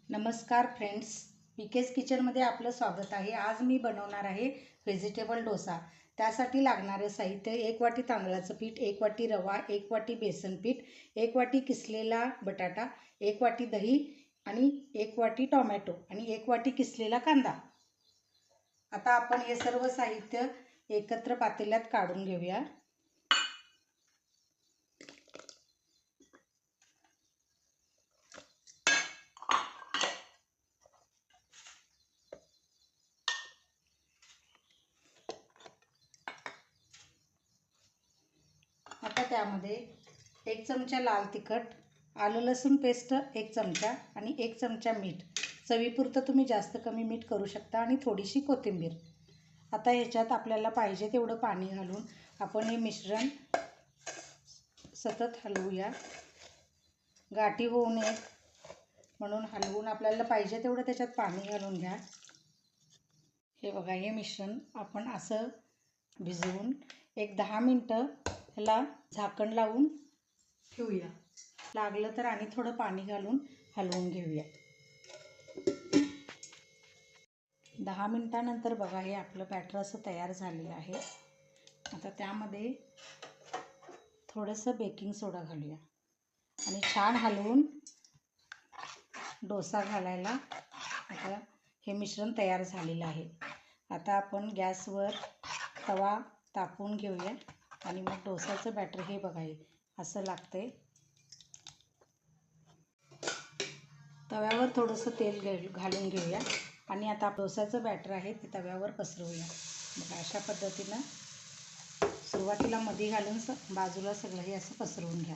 नमस्कार फ्रेंड्स, पीकेज किचनमध्ये आपलं स्वागत आहे। आज मी बनवणार आहे व्हेजिटेबल डोसा। त्यासाठी लागणारे साहित्य: 1 वाटी तांदळाचं पीठ, 1 वाटी रवा, 1 वाटी बेसन पीठ, 1 वाटी किसलेला बटाटा, 1 वाटी दही आणि 1 वाटी टोमॅटो आणि 1 वाटी किसलेला कांदा। आता आपण हे सर्व साहित्य एकत्र पातेल्यात काढून घेऊया। आता त्यामध्ये 1 चमचा लाल तिखट, आलं लसूण पेस्ट 1 चमचा आणि 1 चमचा मीठ। चवीपुरतं तुम्ही जास्त कमी मीठ करू शकता आणि थोडीशी कोथिंबीर। आता ह्याच्यात आपल्याला पाहिजे तेवढं पाणी घालून आपण हे मिश्रण सतत हलवूया। गाठी होऊ नयेत म्हणून हलवून आपल्याला पाहिजे तेवढं त्याच्यात पाणी घालून घ्या। हे बघा, हे मिश्रण आपण असं भिजवून एक 10 मिनिटं ह्याला झाकण लावून ठेवूया। लागलं तर आणि थोडं पाणी घालून हलवून घेऊया। 10 मिनिटानंतर बघा, हे आपलं बॅटर असं तयार झालेलं आहे। आता त्यामध्ये थोडंसं बेकिंग सोडा घालूया आणि छान हलवून डोसा घालायला आता हे मिश्रण तयार झालेलं आहे। आता आपण गॅसवर तवा तापवून घेऊया आणि मग डोसाचं बॅटर हे बघा असं लागतंय। तव्यावर थोडंसं तेल घालून घेऊया आणि आता डोसाचं बॅटर आहे ते तव्यावर पसरवूया। बघा, अशा पद्धतीनं सुरुवातीला मध्ये घालून बाजूला सगळं हे असं पसरवून घ्या।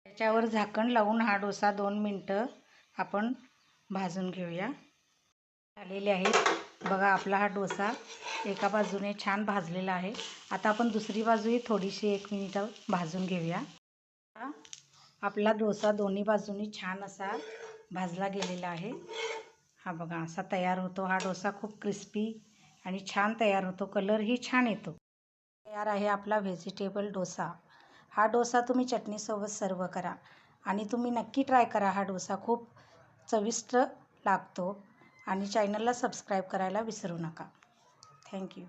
त्याच्यावर झाकण लावून हा डोसा 2 मिनिटं आपण भाजून घेऊया। झालेले आहेत बघा, आपला हा डोसा एका बाजूने छान भाजलेला आहे। आता आपण दुसरी बाजूही थोडीशी 1 मिनिट भाजून घेऊया। आपला डोसा दोन्ही बाजूनी छान असा भाजला गेलेला आहे। हा बघा, असा तयार होतो हा डोसा। खूप क्रिस्पी आणि छान तयार होतो, कलरही छान येतो। तयार आहे आपला व्हेजिटेबल डोसा। हा डोसा तुम्ही चटणीसोबत सर्व करा आणि तुम्ही नक्की ट्राय करा। हा डोसा खूप चविष्ट लागतो आणि चॅनलला सबस्क्राईब करायला विसरू नका। थँक्यू।